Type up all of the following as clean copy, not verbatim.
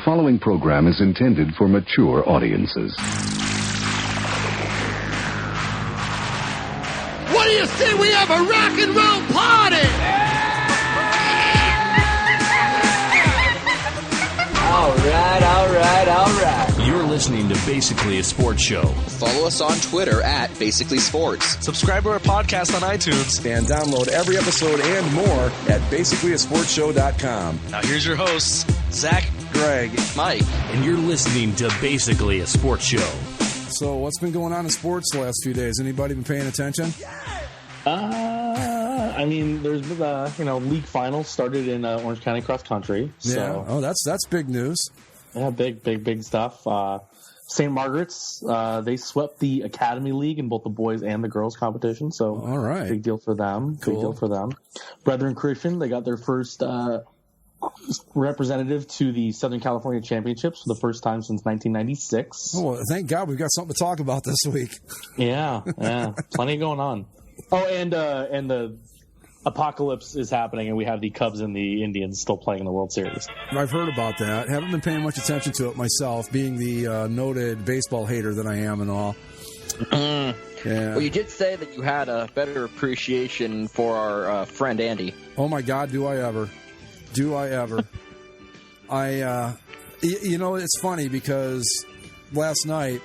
following program is intended for mature audiences. What do you say we have a rock and roll party? All right. You're listening to Basically a Sports Show. Follow us on Twitter at Basically Sports. Subscribe to our podcast on iTunes. And download every episode and more at basicallyasportshow.com. Now here's your hosts, Zach, Greg, Mike. And you're listening to Basically a Sports Show. So what's been going on in sports the last few days? Anybody been paying attention? I mean, there's been, league finals started in Orange County cross country. So. Yeah. Oh, that's big news. Yeah, big stuff. St. Margaret's, they swept the Academy League in both the boys and the girls competition. So, all right, big deal for them. Cool. Big deal for them. Brethren Christian, they got their first representative to the Southern California Championships for the first time since 1996. Oh, well, thank God we've got something to talk about this week. Yeah, plenty going on. Oh, and the apocalypse is happening, and we have the Cubs and the Indians still playing in the World Series. I've heard about that. Haven't been paying much attention to it myself, being the noted baseball hater that I am and all. Yeah. Well, you did say that you had a better appreciation for our friend Andy. Oh, my God, do I ever. It's funny because last night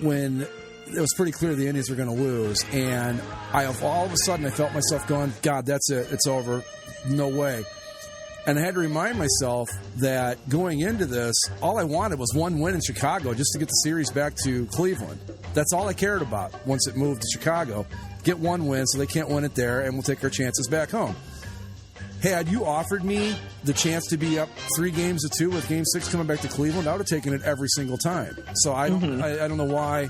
when it was pretty clear the Indians were going to lose, and all of a sudden I felt myself going, God, that's it. It's over. No way. And I had to remind myself that going into this, all I wanted was one win in Chicago just to get the series back to Cleveland. That's all I cared about once it moved to Chicago. Get one win so they can't win it there, and we'll take our chances back home. Had you offered me the chance to be up 3-2 with Game 6 coming back to Cleveland, I would have taken it every single time. So I don't know why.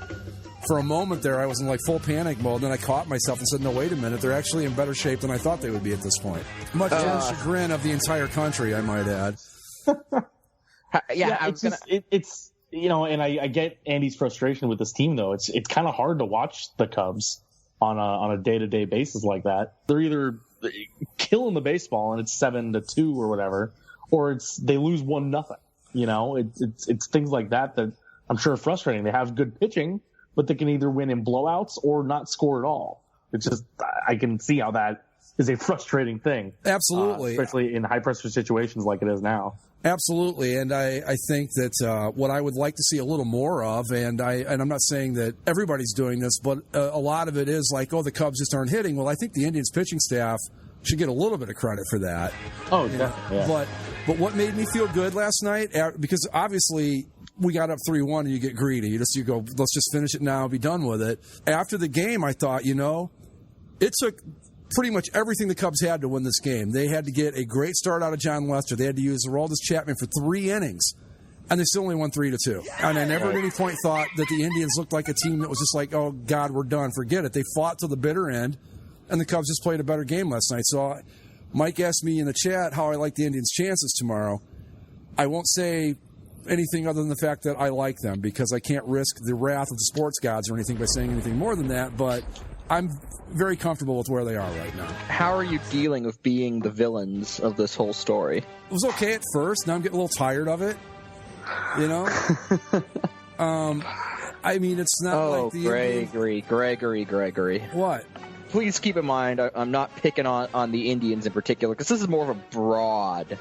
For a moment there, I was in like full panic mode. Then I caught myself and said, no, wait a minute. They're actually in better shape than I thought they would be at this point. Much to the chagrin of the entire country, I might add. I get Andy's frustration with this team, though. It's kind of hard to watch the Cubs on a day-to-day basis like that. They're either killing the baseball and it's 7-2 or whatever, or they lose 1-0. It's things like that I'm sure are frustrating. They have good pitching, but they can either win in blowouts or not score at all. It's just, I can see how that is a frustrating thing. Absolutely. Especially in high-pressure situations like it is now. Absolutely, and I think that what I would like to see a little more of, and I'm not saying that everybody's doing this, but a lot of it is like, the Cubs just aren't hitting. Well, I think the Indians pitching staff should get a little bit of credit for that. Oh, definitely. Yeah. But what made me feel good last night, because obviously we got up 3-1 and you get greedy. You go, let's just finish it now, be done with it. After the game, I thought, it took pretty much everything the Cubs had to win this game. They had to get a great start out of John Lester. They had to use Aroldis Chapman for 3 innings, and they still only won 3-2. And I never at any point thought that the Indians looked like a team that was just like, oh, God, we're done. Forget it. They fought to the bitter end, and the Cubs just played a better game last night. So Mike asked me in the chat how I like the Indians' chances tomorrow. I won't say anything other than the fact that I like them, because I can't risk the wrath of the sports gods or anything by saying anything more than that, but I'm very comfortable with where they are right now. How are you dealing with being the villains of this whole story? It was okay at first. Now I'm getting a little tired of it. I mean, it's not like the Gregory. What? Please keep in mind, I'm not picking on the Indians in particular, because this is more of a broad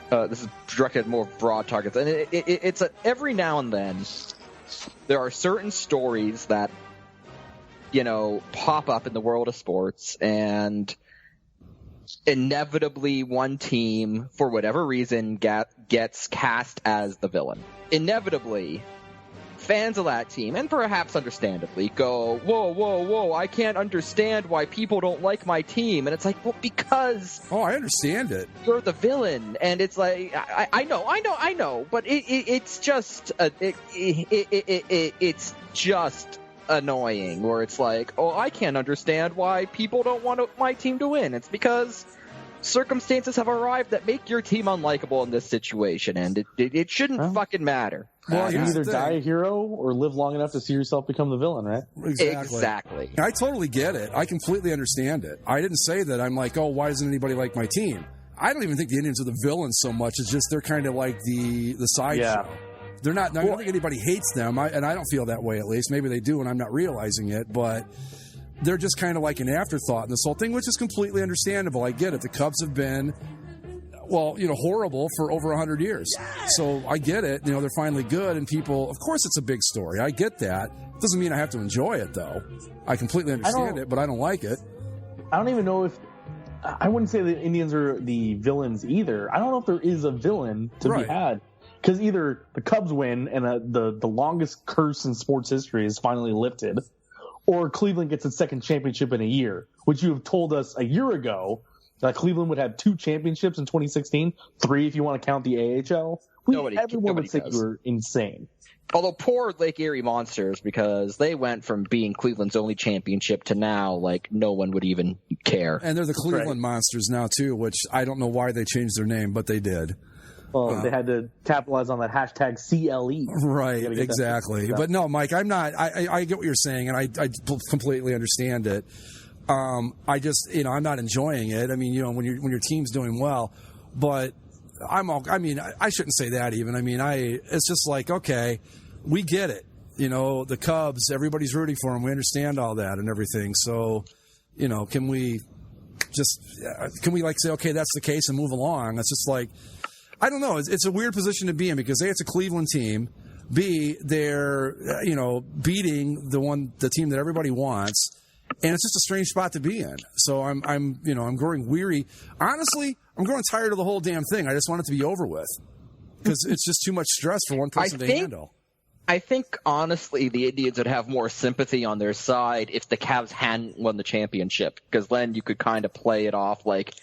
this is directed at more broad targets, and it's every now and then there are certain stories that pop up in the world of sports, and inevitably one team, for whatever reason, gets cast as the villain. Inevitably, fans of that team, and perhaps understandably, go, whoa, I can't understand why people don't like my team. And it's like, well, because... Oh, I understand it. You're the villain. And it's like, I know, but it's just... it's just annoying, where it's like, oh, I can't understand why people don't want my team to win. It's because circumstances have arrived that make your team unlikable in this situation, and it shouldn't fucking matter. Well, you either die a hero or live long enough to see yourself become the villain, right? Exactly. I totally get it. I completely understand it. I didn't say that I'm like, oh, why doesn't anybody like my team? I don't even think the Indians are the villains so much. It's just they're kind of like the sideshow. They're not. I don't think anybody hates them, and I don't feel that way at least. Maybe they do, and I'm not realizing it. But they're just kind of like an afterthought in this whole thing, which is completely understandable. I get it. The Cubs have been, horrible for over 100 years. So I get it. They're finally good, and people. Of course, it's a big story. I get that. Doesn't mean I have to enjoy it, though. I completely understand it, but I don't like it. I don't even know if. I wouldn't say the Indians are the villains either. I don't know if there is a villain to be had. Because either the Cubs win and the longest curse in sports history is finally lifted, or Cleveland gets its second championship in a year, which you have told us a year ago that Cleveland would have 2 championships in 2016, 3 if you want to count the AHL. Everyone would say you were insane. Although poor Lake Erie Monsters, because they went from being Cleveland's only championship to now, like, no one would even care. And they're the Cleveland Monsters now, too, which I don't know why they changed their name, but they did. Well, they had to capitalize on that hashtag CLE. Right, exactly. But no, Mike, I'm not. I get what you're saying, and I completely understand it. I just, I'm not enjoying it. I mean, when your team's doing well, but I shouldn't say that even. I mean, it's just like, okay, we get it. The Cubs, everybody's rooting for them. We understand all that and everything. So, can we say, okay, that's the case and move along? It's just like, I don't know. It's a weird position to be in because A, it's a Cleveland team. B, they're beating the team that everybody wants, and it's just a strange spot to be in. So I'm growing weary. Honestly, I'm growing tired of the whole damn thing. I just want it to be over with because it's just too much stress for one person to handle. I think honestly, the Indians would have more sympathy on their side if the Cavs hadn't won the championship, because then you could kind of play it off like,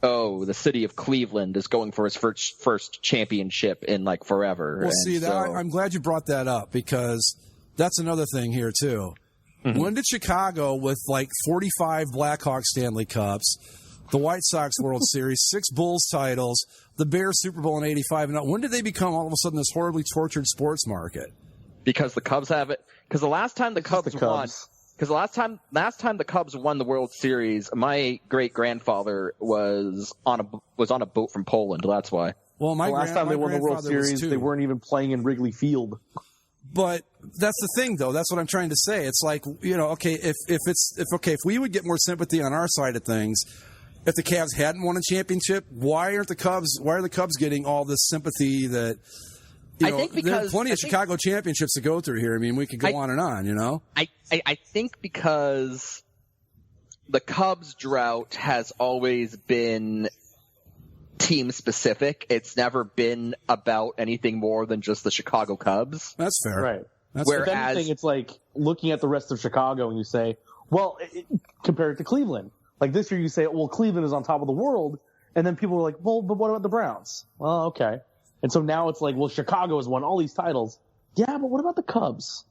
oh, the city of Cleveland is going for its first championship in like forever. Well, see, I'm glad you brought that up because that's another thing here too. Mm-hmm. When did Chicago, with like 45 Blackhawks Stanley Cups, the White Sox World Series, 6 Bulls titles, the Bears Super Bowl in '85, and when did they become all of a sudden this horribly tortured sports market? Because the Cubs have it. Because the last time the Cubs won. Because last time the Cubs won the World Series, my great grandfather was on a boat from Poland. That's why. Well, last time they won the World Series, they weren't even playing in Wrigley Field. But that's the thing, though. That's what I'm trying to say. It's like, okay, if we would get more sympathy on our side of things, if the Cavs hadn't won a championship, why are the Cubs getting all this sympathy that? I think because there are plenty of Chicago championships to go through here. I mean, we could go on and on, I think because the Cubs drought has always been team specific. It's never been about anything more than just the Chicago Cubs. That's fair. Right. Whereas, if anything, it's like looking at the rest of Chicago and you say, well, compare it to Cleveland. Like this year you say, well, Cleveland is on top of the world. And then people are like, well, but what about the Browns? Well, okay. And so now it's like, well, Chicago has won all these titles. Yeah, but what about the Cubs?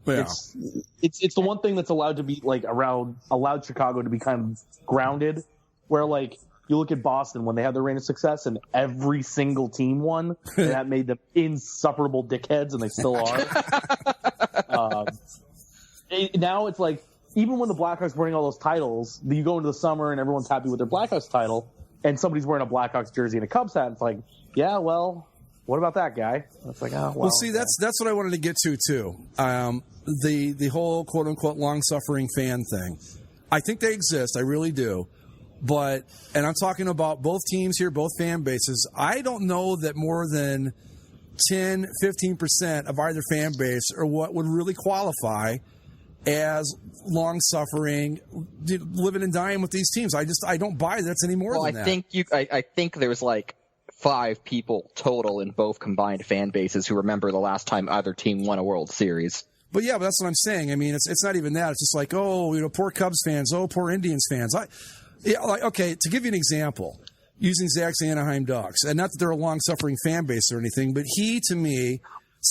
Yeah. It's the one thing that's allowed to be like allowed Chicago to be kind of grounded, where like you look at Boston when they had their reign of success and every single team won, and that made them insufferable dickheads, and they still are. Now it's like, even when the Blackhawks winning all those titles, you go into the summer and everyone's happy with their Blackhawks title, and somebody's wearing a Blackhawks jersey and a Cubs hat. It's like, yeah, well, what about that guy? It's like, oh, well, see, that's what I wanted to get to too. The whole quote unquote long suffering fan thing. I think they exist. I really do. But, and I'm talking about both teams here, both fan bases. I don't know that more than 10, 15% of either fan base are what would really qualify as long-suffering, living and dying with these teams. I don't buy that's any more than that. I think there's like 5 people total in both combined fan bases who remember the last time either team won a World Series. But yeah, but that's what I'm saying. I mean, it's not even that. It's just like, oh, poor Cubs fans. Oh, poor Indians fans. Okay, to give you an example, using Zach's Anaheim Ducks, and not that they're a long-suffering fan base or anything, but he, to me,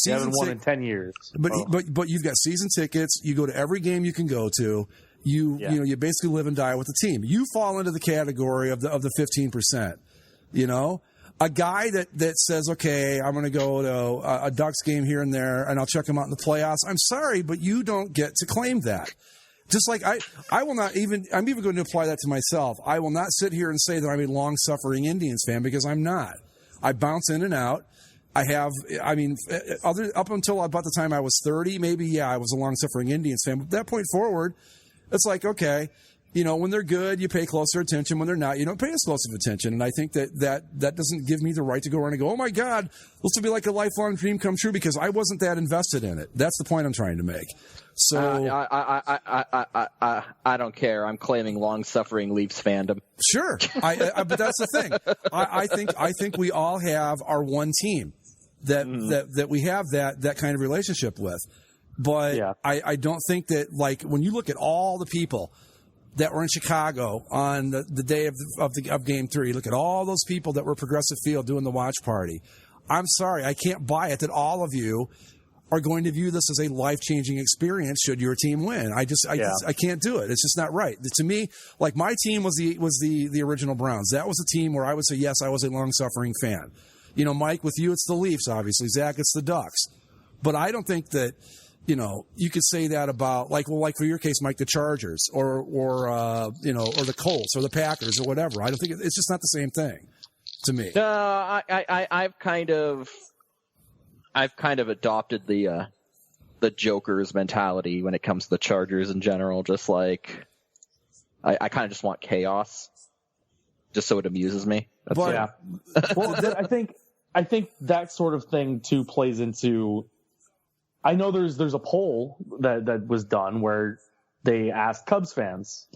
they haven't won in 10 years. But you've got season tickets. You go to every game you can go to. You basically live and die with the team. You fall into the category of the 15%. A guy that says, okay, I'm going to go to a Ducks game here and there, and I'll check them out in the playoffs. I'm sorry, but you don't get to claim that. Just like I will not even, I'm even going to apply that to myself. I will not sit here and say that I'm a long-suffering Indians fan, because I'm not. I bounce in and out. Up until about the time I was 30, maybe, I was a long-suffering Indians fan. But from that point forward, it's like, okay, when they're good, you pay closer attention. When they're not, you don't pay as close of attention. And I think that doesn't give me the right to go around and go, oh my God, this would be like a lifelong dream come true, because I wasn't that invested in it. That's the point I'm trying to make. So I don't care. I'm claiming long-suffering Leafs fandom. Sure, but that's the thing. I think we all have our one team that we have that kind of relationship with. But I don't think that, like, when you look at all the people that were in Chicago on the day of Game 3, look at all those people that were Progressive Field doing the watch party. I'm sorry, I can't buy it that all of you are going to view this as a life-changing experience should your team win. I can't do it. It's just not right. To me, like, my team was the original Browns. That was the team where I would say, yes, I was a long-suffering fan. Mike, with you, it's the Leafs, obviously. Zach, it's the Ducks. But I don't think that, you could say that about, like for your case, Mike, the Chargers or the Colts or the Packers or whatever. I don't think it's just not the same thing to me. No, I've kind of adopted the Joker's mentality when it comes to the Chargers in general. Just like I kind of just want chaos, just so it amuses me. Well, I think that sort of thing too plays into. I know there's a poll that was done where they asked Cubs fans,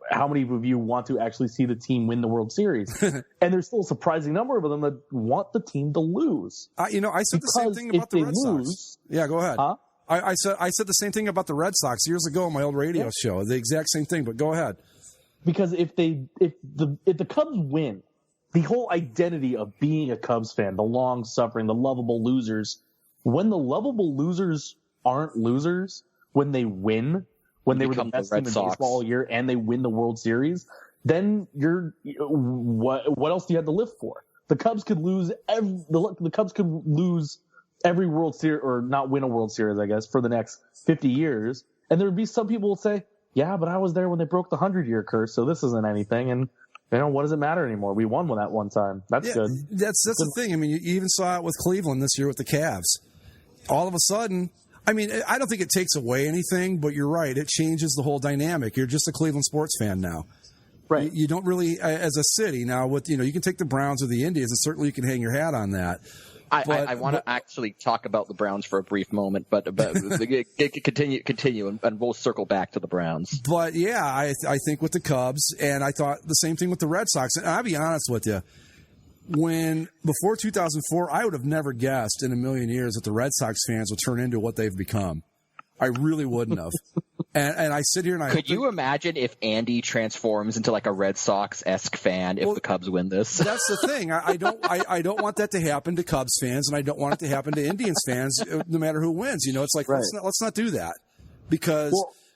how many of you want to actually see the team win the World Series? And there's still a surprising number of them that want the team to lose. I said the same thing about the Red Sox. Yeah, go ahead. Huh? I said the same thing about the Red Sox years ago on my old radio show. The exact same thing, but go ahead. Because if the Cubs win, the whole identity of being a Cubs fan, the long-suffering, the lovable losers, when the lovable losers aren't losers, when they win, when they were the best team in baseball all year and they win the World Series, then what else do you have to live for? The Cubs could lose every World Series, or not win a World Series, I guess, for the next 50 years. And there would be some people who say, yeah, but I was there when they broke the 100-year curse, so this isn't anything. And what does it matter anymore? We won that one time. That's good. That's the thing. I mean, you even saw it with Cleveland this year with the Cavs. All of a sudden, I don't think it takes away anything, but you're right. It changes the whole dynamic. You're just a Cleveland sports fan now. Right. You don't really, as a city now, with you can take the Browns or the Indians, and certainly you can hang your hat on that. I want to actually talk about the Browns for a brief moment, but continue, and we'll circle back to the Browns. But yeah, I think with the Cubs, and I thought the same thing with the Red Sox. And I'll be honest with you, before 2004, I would have never guessed in a million years that the Red Sox fans would turn into what they've become. I really wouldn't have. And I sit here and Could you imagine if Andy transforms into like a Red Sox-esque fan if the Cubs win this? That's the thing. I don't want that to happen to Cubs fans, and I don't want it to happen to Indians fans, no matter who wins. It's like, right. let's not do that, because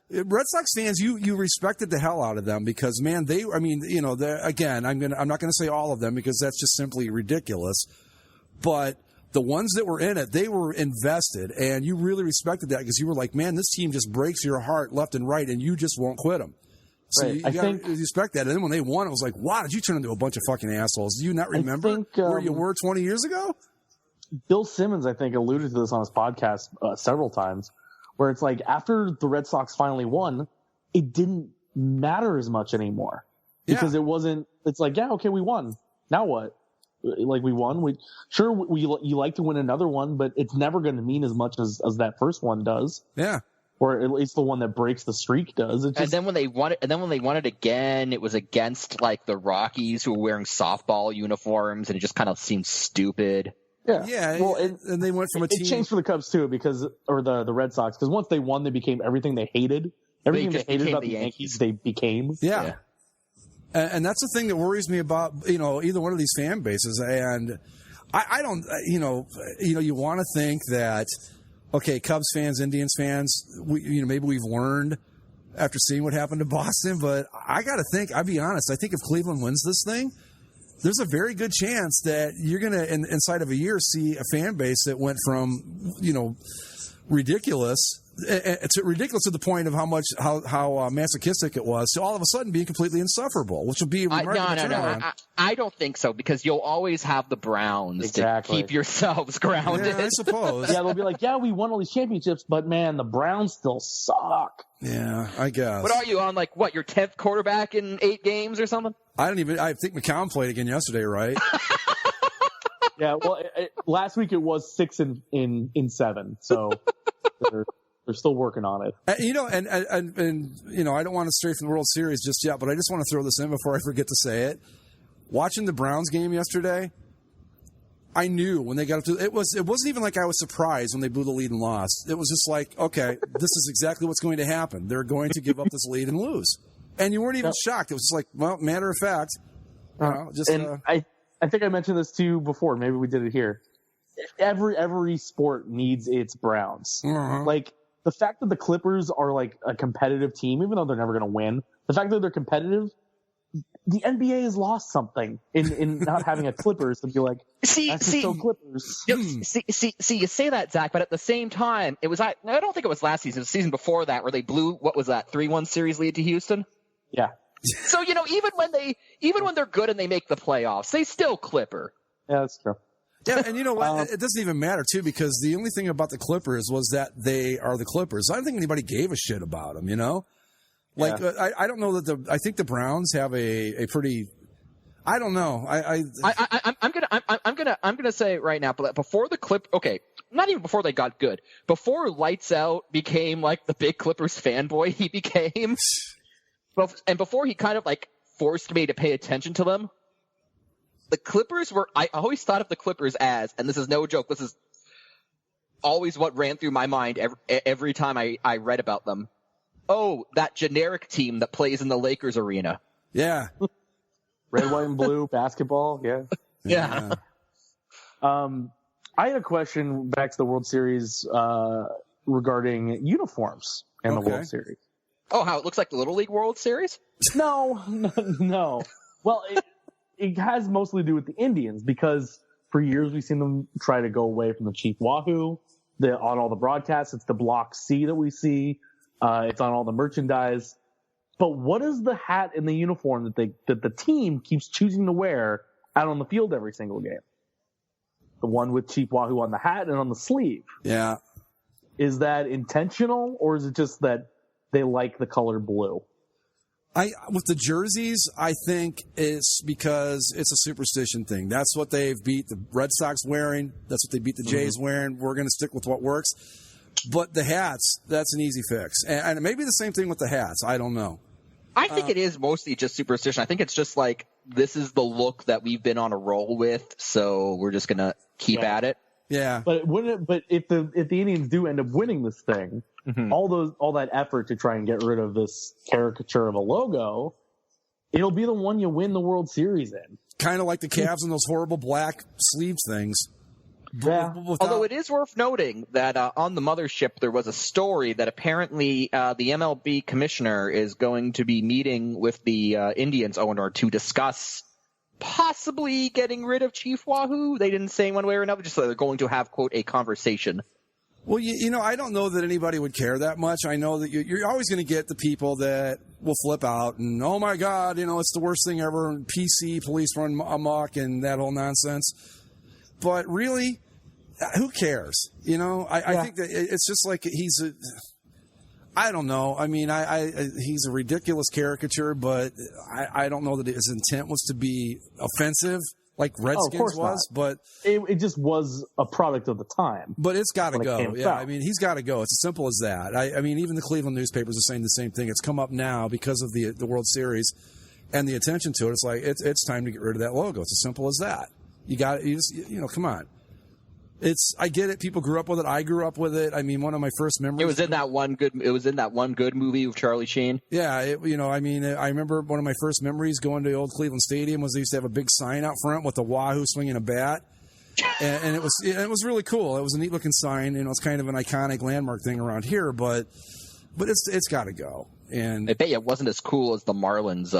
Red Sox fans, you respected the hell out of them, because man, again, I'm not going to say all of them, because that's just simply ridiculous, but the ones that were in it, they were invested, and you really respected that, because you were like, man, this team just breaks your heart left and right, and you just won't quit them. So right. you got to respect that. And then when they won, it was like, wow, did you turn into a bunch of fucking assholes? Do you not remember where you were 20 years ago? Bill Simmons, I think, alluded to this on his podcast several times, where it's like after the Red Sox finally won, it didn't matter as much anymore. Because it wasn't – it's like, yeah, okay, we won. Now what? Like, we won. You like to win another one, but it's never going to mean as much as that first one does. Yeah. Or at least the one that breaks the streak does. And then when they won it again, it was against like the Rockies, who were wearing softball uniforms, and it just kind of seemed stupid. Yeah. Well, and they went from a team. It changed for the Cubs too, or the Red Sox, because once they won, they became everything they hated. Everything they hated about the Yankees, they became. Yeah. And that's the thing that worries me about, either one of these fan bases. And I don't, you want to think that, okay, Cubs fans, Indians fans, maybe we've learned after seeing what happened to Boston. But I got to think, I'll be honest, I think if Cleveland wins this thing, there's a very good chance that you're going to, inside of a year, see a fan base that went from, ridiculous it's ridiculous to the point of how masochistic it was to all of a sudden being completely insufferable, which will be a remarkable turnaround. I don't think so, because you'll always have the Browns to keep yourselves grounded. Yeah, I suppose. Yeah, they'll be like, yeah, we won all these championships, but man, the Browns still suck. Yeah, I guess. What are you on, like, your 10th quarterback in 8 games or something? I think McCown played again yesterday, right? Yeah, well, last week it was 6 in 7, so they're still working on it. And I don't want to stray from the World Series just yet, but I just want to throw this in before I forget to say it. Watching the Browns game yesterday, I knew when they got up to it wasn't even like I was surprised when they blew the lead and lost. It was just like, okay, this is exactly what's going to happen. They're going to give up this lead and lose. And you weren't even shocked. It was just like, well, matter of fact. I think I mentioned this to you before. Maybe we did it here. Every sport needs its Browns. Uh-huh. Like, the fact that the Clippers are like a competitive team, even though they're never going to win, the fact that they're competitive, the NBA has lost something in not having a Clippers to be like, so Clippers. See, you say that, Zach, but at the same time, I don't think it was last season. It was the season before that where they blew, what was that, 3-1 series lead to Houston? Yeah. So, even when they're good and they make the playoffs, they still Clipper. Yeah, that's true. Yeah, and you know what? It doesn't even matter, too, because the only thing about the Clippers was that they are the Clippers. I don't think anybody gave a shit about them, you know? Like, yeah. I don't know that I think the Browns have a pretty, I don't know. I'm gonna say right now, but before the not even before they got good, before Lights Out became like the big Clippers fanboy he became, and before he kind of like forced me to pay attention to them, the Clippers I always thought of the Clippers as, and this is no joke, this is always what ran through my mind every time I read about them. Oh, that generic team that plays in the Lakers arena. Yeah. Red, white, and blue basketball. Yeah. Yeah. I had a question back to the World Series regarding uniforms in the World Series. Oh, how it looks like the Little League World Series? No. Well, it has mostly to do with the Indians, because for years we've seen them try to go away from the Chief Wahoo. On all the broadcasts, it's the Block C that we see. It's on all the merchandise. But what is the hat and the uniform that the team keeps choosing to wear out on the field every single game? The one with Chief Wahoo on the hat and on the sleeve. Yeah. Is that intentional, or is it just that they like the color blue? With the jerseys, I think it's because it's a superstition thing. That's what they've beat the Red Sox wearing. That's what they beat the Jays wearing. We're going to stick with what works. But the hats, that's an easy fix. And maybe the same thing with the hats. I don't know. I think it is mostly just superstition. I think it's just like, this is the look that we've been on a roll with, so we're just going to keep at it. Yeah. But if the Indians do end up winning this thing, all that effort to try and get rid of this caricature of a logo, it'll be the one you win the World Series in. Kind of like the Cavs and those horrible black sleeves things. Yeah. Although it is worth noting that on the mothership there was a story that apparently the MLB commissioner is going to be meeting with the Indians owner to discuss possibly getting rid of Chief Wahoo. They didn't say one way or another, just that they're going to have, quote, a conversation. Well, I don't know that anybody would care that much. I know that you're always going to get the people that will flip out and, oh, my God, it's the worst thing ever, and PC, police run amok, and that whole nonsense. But really, who cares? I think that it's just like I don't know. I mean, he's a ridiculous caricature, but I don't know that his intent was to be offensive like Redskins was. But it just was a product of the time. But it's got to go. Yeah, out. I mean, he's got to go. It's as simple as that. I mean, even the Cleveland newspapers are saying the same thing. It's come up now because of the World Series and the attention to it. It's like it's time to get rid of that logo. It's as simple as that. You got it. Come on. I get it. People grew up with it. I grew up with it. I mean, one of my first memories. It was in that one good movie with Charlie Sheen. Yeah. I remember one of my first memories going to the old Cleveland Stadium was they used to have a big sign out front with the Wahoo swinging a bat, and it was really cool. It was a neat looking sign. It's kind of an iconic landmark thing around here, but it's got to go. And I bet you it wasn't as cool as the Marlins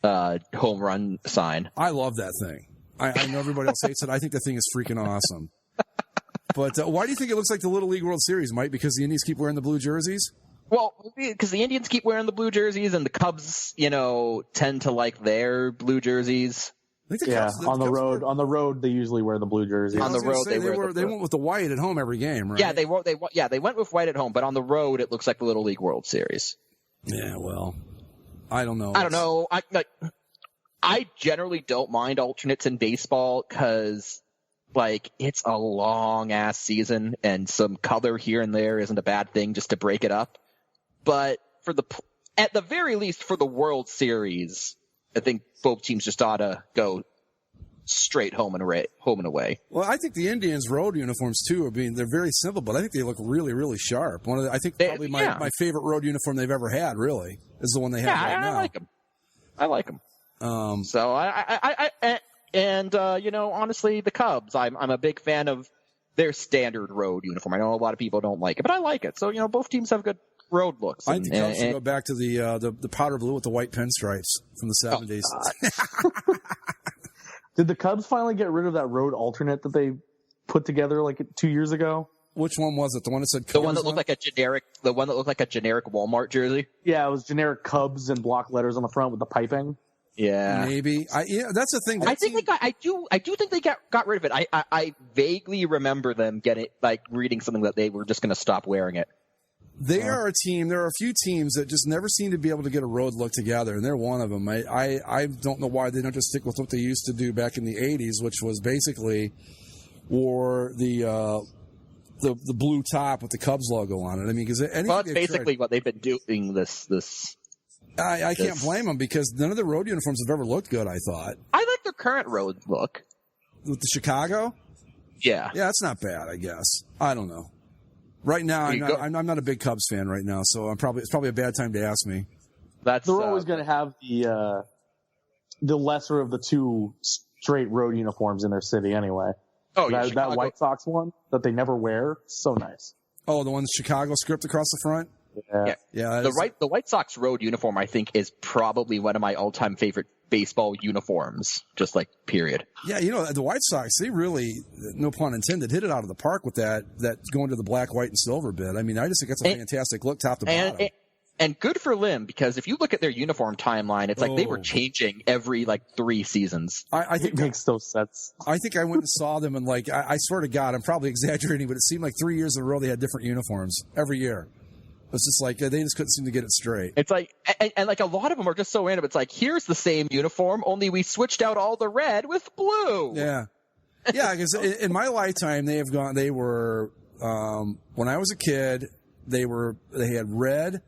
home run sign. I love that thing. I know everybody else hates it. I think the thing is freaking awesome. But why do you think it looks like the Little League World Series, Mike? Because the Indians keep wearing the blue jerseys? Well, because the Indians keep wearing the blue jerseys, and the Cubs, tend to like their blue jerseys. I think on the road, they usually wear the blue jerseys. On the road, they went with the white at home every game, right? Yeah, they went with white at home, but on the road, it looks like the Little League World Series. Yeah, well, I don't know. I don't know. I generally don't mind alternates in baseball because, it's a long-ass season, and some color here and there isn't a bad thing just to break it up. But at the very least, for the World Series, I think both teams just ought to go straight home and away. Well, I think the Indians' road uniforms too they're very simple, but I think they look really, really sharp. I think probably my favorite road uniform they've ever had really is the one they have right now. I like them. So honestly, the Cubs, I'm a big fan of their standard road uniform. I know a lot of people don't like it, but I like it. So both teams have good road looks. I think the Cubs should go back to the powder blue with the white pinstripes from the 70s. Did the Cubs finally get rid of that road alternate that they put together 2 years ago? Which one was it? The one that said Cubs? The one that looked like a generic Walmart jersey? Yeah, it was generic Cubs and block letters on the front with the piping. Yeah, maybe. That's the thing. I think I do think they got rid of it. I vaguely remember them reading something that they were just going to stop wearing it. They are a team. There are a few teams that just never seem to be able to get a road look together, and they're one of them. I don't know why they don't just stick with what they used to do back in the 80s, which was basically wore the blue top with the Cubs logo on it. I mean, because it's basically what they've been doing this. I can't blame them because none of the road uniforms have ever looked good, I thought. I like their current road look. With the Chicago? Yeah. Yeah, that's not bad, I guess. I don't know. Right now, I'm not a big Cubs fan right now, so it's probably a bad time to ask me. They're always going to have the lesser of the two straight road uniforms in their city anyway. Oh, yeah. That White Sox one that they never wear, so nice. Oh, the one Chicago script across the front? Yeah. The White Sox road uniform, I think, is probably one of my all-time favorite baseball uniforms, just period. Yeah, the White Sox, they really, no pun intended, hit it out of the park with that going to the black, white, and silver bit. I mean, I just think that's a fantastic look top to bottom. And good for Lim, because if you look at their uniform timeline, it's they were changing every 3 seasons. I think it makes no sense. I think I went and saw them, and I swear to God, I'm probably exaggerating, but it seemed like 3 years in a row they had different uniforms every year. It's just they just couldn't seem to get it straight. It's and a lot of them are just so random. It's here's the same uniform, only we switched out all the red with blue. Yeah. Yeah, because in my lifetime, they were, when I was a kid, they had red,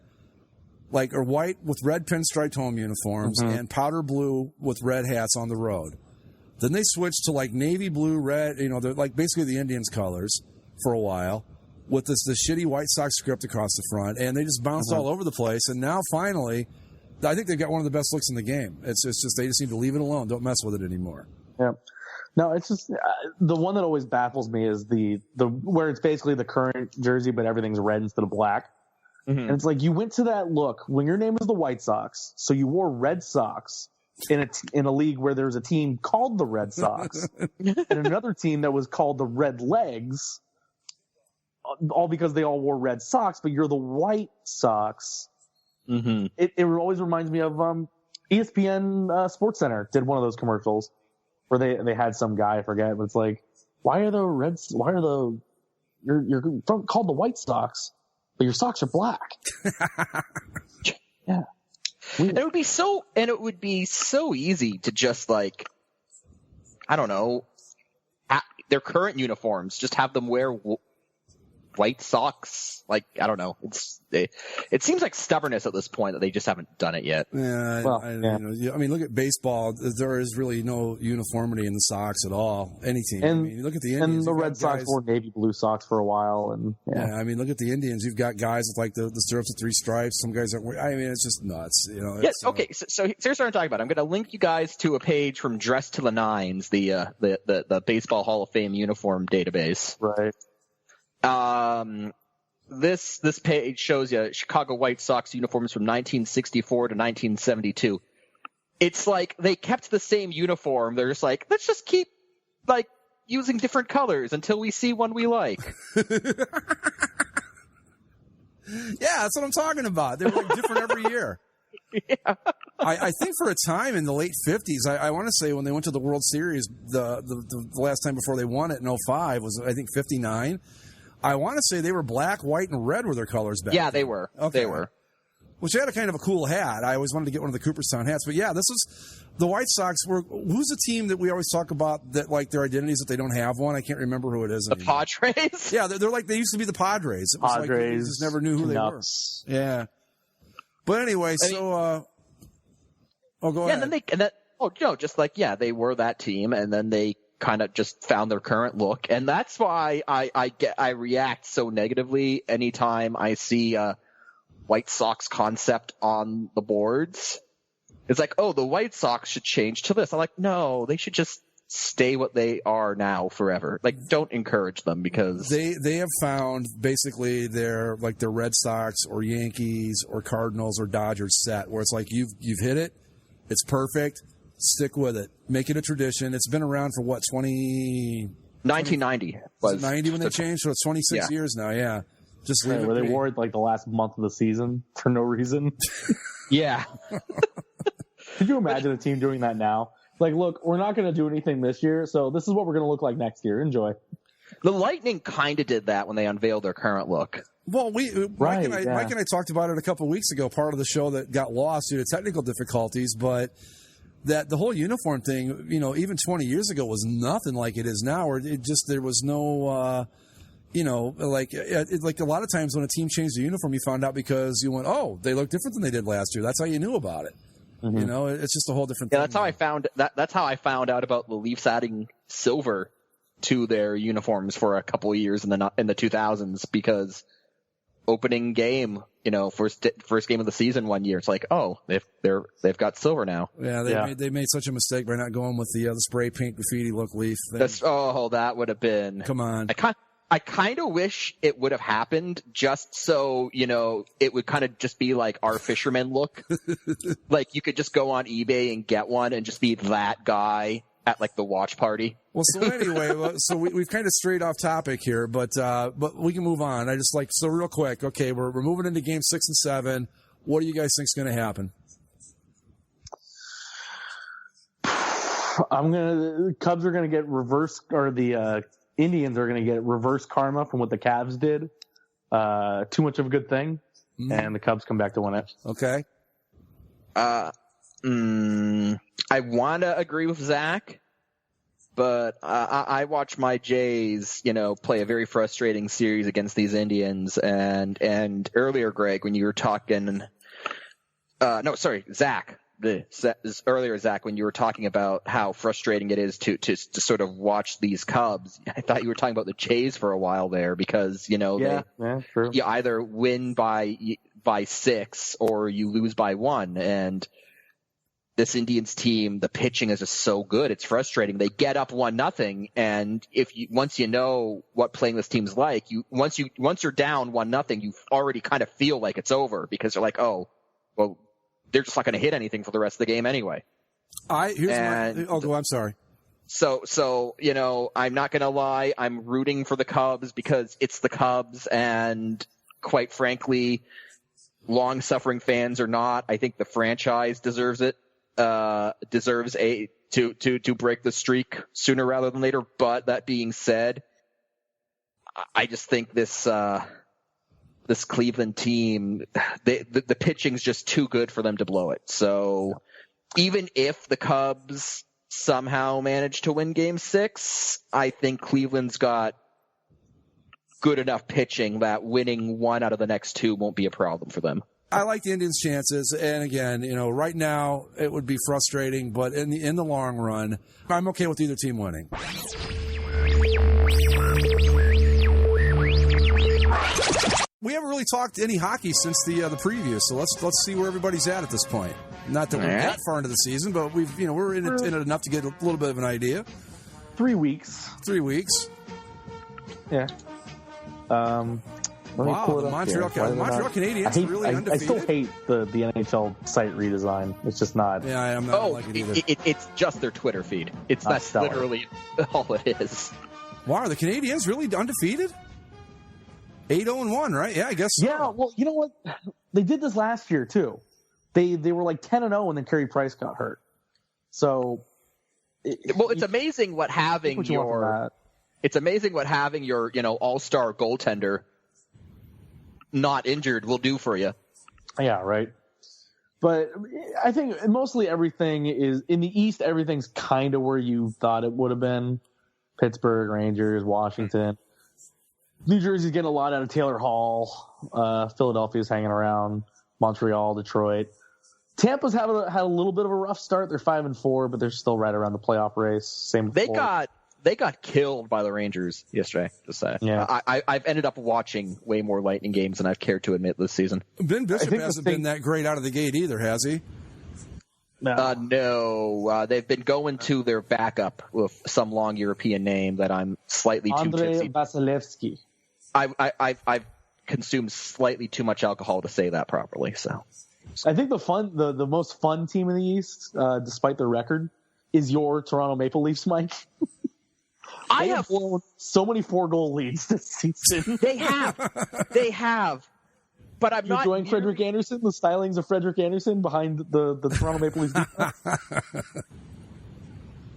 or white with red pinstriped home uniforms and powder blue with red hats on the road. Then they switched to navy blue, red, they're basically the Indians colors for a while, with this shitty White Sox script across the front, and they just bounced all over the place. And now, finally, I think they've got one of the best looks in the game. It's just they just need to leave it alone. Don't mess with it anymore. Yeah. No, it's just the one that always baffles me is the where it's basically the current jersey, but everything's red instead of black. Mm-hmm. And it's you went to that look when your name is the White Sox, so you wore red socks in a league where there's a team called the Red Sox and another team that was called the Red Legs. All because they all wore red socks, but you're the White Sox. Mm-hmm. It always reminds me of ESPN SportsCenter did one of those commercials where they had some guy, I forget, but it's why are the Reds? Why are you're called the White Sox, but your socks are black? Yeah, and it would be so easy to just I don't know, their current uniforms, just have them wear White Sox, I don't know. It seems like stubbornness at this point that they just haven't done it yet. Yeah, I mean, look at baseball. There is really no uniformity in the Sox at all. Any team. And, I mean, look at the Indians. And the Red Sox wore navy blue socks for a while. And I mean, look at the Indians. You've got guys with the stirrups with 3 stripes. Some guys aren't. I mean, it's just nuts. Yes. Okay. So here's what I'm talking about. I'm going to link you guys to a page from Dress to the Nines, the Baseball Hall of Fame uniform database. Right. This page shows you Chicago White Sox uniforms from 1964 to 1972. It's they kept the same uniform. They're just let's just keep using different colors until we see one we like. Yeah, that's what I'm talking about. They were like different every year. Yeah. I think for a time in the late 50s, I want to say when they went to the World Series, the last time before they won it in 05 was, I think, 59. I want to say they were black, white, and red were their colors back then. They were. Okay. They were. Which had a kind of a cool hat. I always wanted to get one of the Cooperstown hats. But yeah, this is the White Sox. Who's the team that we always talk about that like their identities that they don't have one? I can't remember who it is anymore. The Padres? Yeah, they're like they used to be the Padres. It was like you just never knew who Canucks. they were. Yeah. But anyway, go ahead. They were that team, and then they kind of just found their current look, and that's why I react so negatively anytime I see White Sox concept on the boards. It's like, oh, the White Sox should change to this. I'm like, no, they should just stay what they are now forever. Like, don't encourage them because they have found basically their Red Sox or Yankees or Cardinals or Dodgers set where it's like you've hit it, it's perfect, stick with it, make it a tradition. It's been around for what 1990 was 90 when they changed, so it's 26 years now. Yeah. Just leave it where they wore it like the last month of the season for no reason. Yeah. Could you imagine a team doing that now? Like, look, we're not going to do anything this year, so this is what we're going to look like next year. Enjoy. The Lightning kind of did that when they unveiled their current look. Well, Mike and I talked about it a couple of weeks ago, part of the show that got lost due to technical difficulties, but that the whole uniform thing, even 20 years ago was nothing like it is now, or there was no... like a lot of times when a team changed the uniform, you found out because you went, oh, they look different than they did last year. That's how you knew about it. Mm-hmm. It's just a whole different thing. That's how I found that's how I found out about the Leafs adding silver to their uniforms for a couple of years in the 2000s because opening game, first game of the season one year, it's like, oh, they've got silver now. Yeah, they made such a mistake by not going with the spray paint graffiti look Leaf thing. That would have been. Come on. I kind of wish it would have happened just so, it would kind of just be like our fisherman look. Like you could just go on eBay and get one and just be that guy at like the watch party. Well, so anyway, we've kind of strayed off topic here, but we can move on. So real quick. Okay. We're moving into game 6 and 7. What do you guys think is going to happen? The Cubs are going to get reverse, or the Indians are going to get reverse karma from what the Cavs did. Too much of a good thing, and the Cubs come back to win it. Okay. I want to agree with Zach, but I watch my Jays, play a very frustrating series against these Indians. And earlier, Greg, when you were talking, Zach. Earlier, Zach, when you were talking about how frustrating it is to sort of watch these Cubs, I thought you were talking about the Jays for a while there because, true. You either win by 6 or you lose by 1. And this Indians team, the pitching is just so good. It's frustrating. They get up 1-0. And once you know what playing this team's like, once you're down 1-0, you already kind of feel like it's over because you're like, oh, well, they're just not going to hit anything for the rest of the game anyway. I'm sorry. So, I'm not going to lie. I'm rooting for the Cubs because it's the Cubs. And quite frankly, long-suffering fans or not, I think the franchise deserves it, to break the streak sooner rather than later. But that being said, I just think this Cleveland team, the pitching's just too good for them to blow it. So even if the Cubs somehow manage to win Game 6, I think Cleveland's got good enough pitching that winning 1 out of the next 2 won't be a problem for them. I like the Indians' chances, and again, right now it would be frustrating, but in the long run, I'm okay with either team winning. We haven't really talked any hockey since the preview, so let's see where everybody's at this point. Not that we're that far into the season, but we're in it enough to get a little bit of an idea. 3 weeks. 3 weeks. Yeah. Let me Wow, pull it the up Montreal here. Why are they Montreal not- Canadiens really I undefeated? still hate the NHL site redesign. It's just not. Yeah, I'm not like it either. It's just their Twitter feed. That's stellar. literally all it is. Wow, are the Canadiens really undefeated? 8-0-1, right? Yeah, I guess so. Yeah, well, you know what? They did this last year too. They were like 10-0 when then Carey Price got hurt. So, It's amazing what having what you want from that. It's amazing what having your all-star goaltender not injured will do for you. Yeah, right. But I think mostly everything is in the East. Everything's kind of where you thought it would have been. Pittsburgh, Rangers, Washington. New Jersey's getting a lot out of Taylor Hall. Philadelphia's hanging around. Montreal, Detroit. Tampa's had a little bit of a rough start. They're 5-4, but they're still right around the playoff race. Same. They got killed by the Rangers yesterday. To say, yeah. I've ended up watching way more Lightning games than I've cared to admit this season. Ben Bishop hasn't been that great out of the gate either, has he? No, they've been going to their backup with some long European name that I'm slightly too Andrei tipsy. Vasilevsky. I've consumed slightly too much alcohol to say that properly. So I think the most fun team in the East, despite their record, is your Toronto Maple Leafs, Mike. I have blown so many 4-goal leads this season. They have. But I'm not enjoying Frederik Andersen, the stylings of Frederik Andersen behind the Toronto Maple Leafs defense.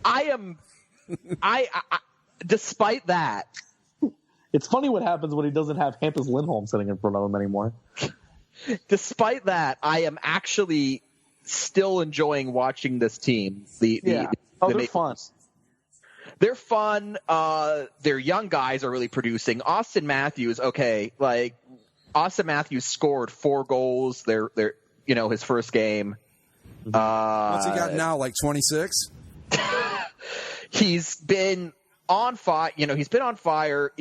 I despite that. It's funny what happens when he doesn't have Hampus Lindholm sitting in front of him anymore. Despite that, I am actually still enjoying watching this team. They're fun. They're fun. Their young guys are really producing. Austin Matthews, Austin Matthews scored 4 goals. They're his first game. What's he got now? Like 26? He's been on fire. He's been on fire.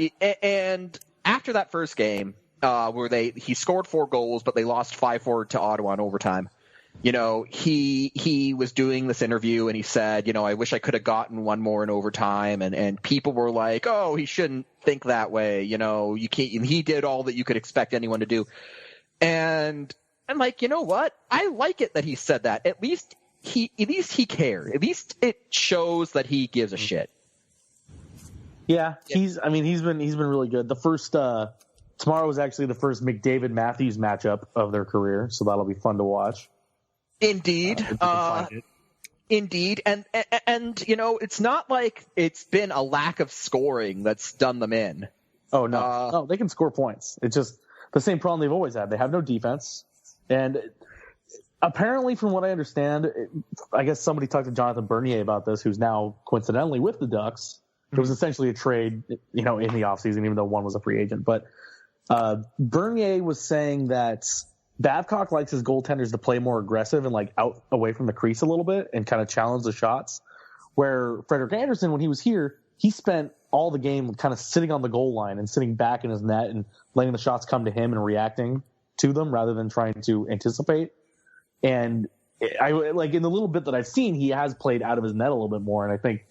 And after that first game, where he scored 4 goals, but they lost 5-4 to Ottawa in overtime. He was doing this interview and he said, I wish I could have gotten one more in overtime. And people were like, oh, he shouldn't think that way. You can't, and he did all that you could expect anyone to do. And I'm like, you know what? I like it that he said that. At least he cared. At least it shows that he gives a shit. Yeah. He's been really good. The first, tomorrow is actually the first McDavid Matthews matchup of their career. So that'll be fun to watch. Indeed. Indeed. And it's not like it's been a lack of scoring that's done them in. Oh, no. No, they can score points. It's just the same problem they've always had. They have no defense. And apparently, from what I understand, I guess somebody talked to Jonathan Bernier about this, who's now coincidentally with the Ducks. It was essentially a trade, in the offseason, even though one was a free agent. But Bernier was saying that Babcock likes his goaltenders to play more aggressive and out away from the crease a little bit and kind of challenge the shots. Where Frederik Andersen, when he was here, he spent all the game kind of sitting on the goal line and sitting back in his net and letting the shots come to him and reacting to them rather than trying to anticipate. And I in the little bit that I've seen, he has played out of his net a little bit more. And I think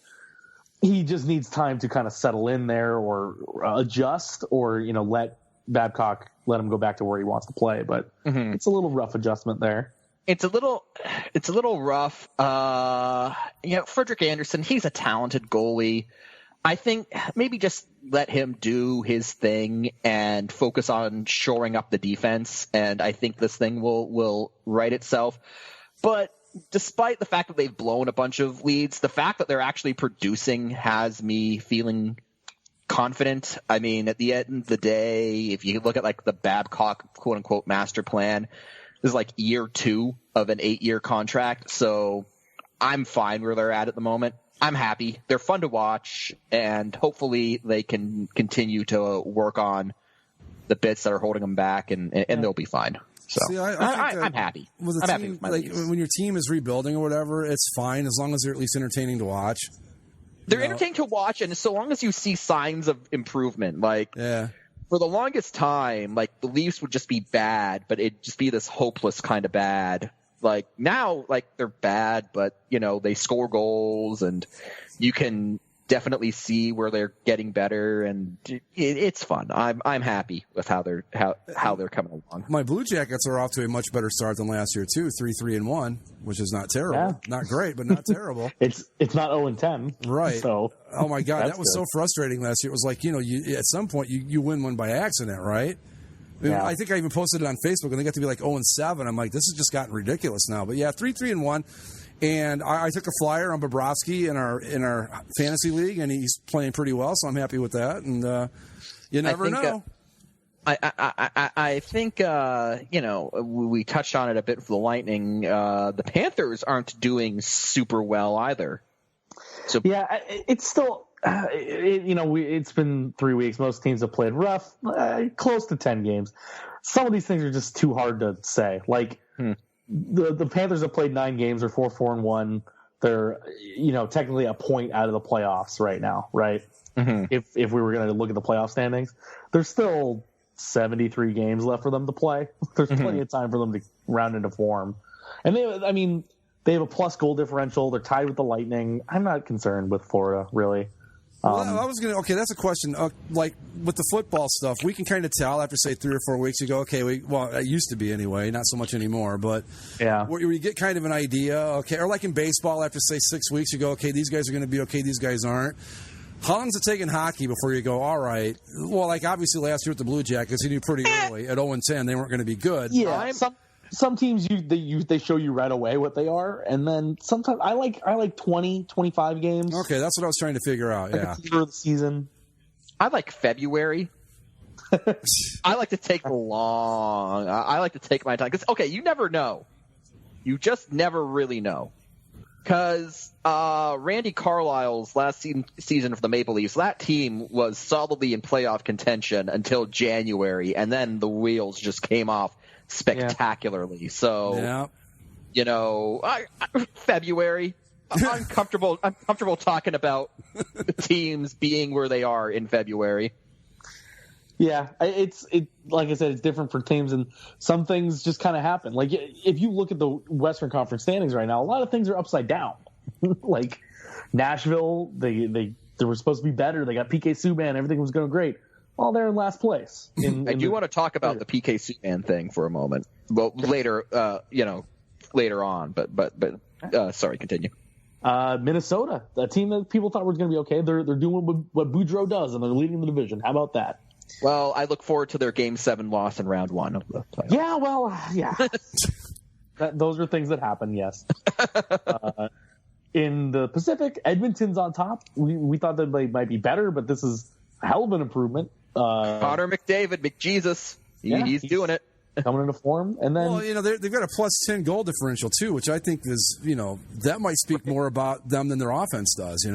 he just needs time to kind of settle in there or adjust or, let Babcock let him go back to where he wants to play, but it's a little rough adjustment there. It's a little rough. Frederik Andersen, he's a talented goalie. I think maybe just let him do his thing and focus on shoring up the defense, and I think this thing will right itself. But despite the fact that they've blown a bunch of leads, the fact that they're actually producing has me feeling confident. I mean, at the end of the day, if you look at the Babcock quote unquote master plan, this is year 2 of an 8-year contract. So I'm fine where they're at the moment. I'm happy. They're fun to watch, and hopefully they can continue to work on the bits that are holding them back, and they'll be fine. So See, I'm happy. With I'm a happy team, with my Leafs. when your team is rebuilding or whatever, it's fine as long as they're at least entertaining to watch. They're entertaining to watch, and so long as you see signs of improvement, for the longest time, the Leafs would just be bad, but it'd just be this hopeless kind of bad. Now, they're bad, but they score goals, and you can definitely see where they're getting better, and it's fun. I'm happy with how they're coming along. My Blue Jackets are off to a much better start than last year too. 3-3-1, which is not terrible. Yeah. Not great, but not terrible. It's not 0-10, right? So oh my God, that was good. so frustrating last year. It was like, you at some point you win one by accident, right? I think I even posted it on Facebook, and they got to be like 0-7. I'm like, this has just gotten ridiculous now. But yeah, 3-3-1. And I took a flyer on Bobrovsky in our fantasy league, and he's playing pretty well, so I'm happy with that. And you never know. I think we touched on it a bit for the Lightning. The Panthers aren't doing super well either. So yeah, it's still it's been 3 weeks. Most teams have played rough, close to 10 games. Some of these things are just too hard to say. Like. The Panthers have played 9 games. They're 4-4-1. They're technically a point out of the playoffs right now, right? Mm-hmm. If we were going to look at the playoff standings, there's still 73 games left for them to play. There's plenty of time for them to round into form, and they have a plus goal differential. They're tied with the Lightning. I'm not concerned with Florida really. Well, I was going to. Okay, that's a question. Like with the football stuff, we can kind of tell after say 3 or 4 weeks. You go, okay, it used to be anyway, not so much anymore. But yeah, where you get kind of an idea. Okay, or like in baseball, after say 6 weeks, you go, okay, these guys are going to be okay, these guys aren't. How long does it take in hockey before you go, all right? Well, like obviously last year with the Blue Jackets, you knew pretty early at 0-10 they weren't going to be good. Yeah, some teams they show you right away what they are, and then sometimes I like 20, 25 games. Okay, that's what I was trying to figure out. Yeah, for the season. I like February. I like to take I like to take my time because you never know. You just never really know. Because Randy Carlyle's last season for the Maple Leafs, that team was solidly in playoff contention until January, and then the wheels just came off spectacularly. Yeah. So, February, I'm comfortable talking about teams being where they are in February. Yeah, it's like I said, it's different for teams, and some things just kind of happen. Like if you look at the Western Conference standings right now, a lot of things are upside down. Like Nashville, they were supposed to be better. They got PK Subban, everything was going great. Well, they're in last place. I do want to talk about the PK Subban thing for a moment. Well, later, later on. But sorry, continue. Minnesota, a team that people thought was going to be okay. They're doing what Boudreaux does, and they're leading the division. How about that? Well, I look forward to their Game 7 loss in round 1 of the playoffs. Yeah, well, yeah. Those are things that happen, yes. In the Pacific, Edmonton's on top. We thought that they might be better, but this is a hell of an improvement. Connor McDavid, McJesus, he's doing it. Coming into form. And then, well, they've got a plus 10 goal differential, too, which I think is, that might speak more about them than their offense does,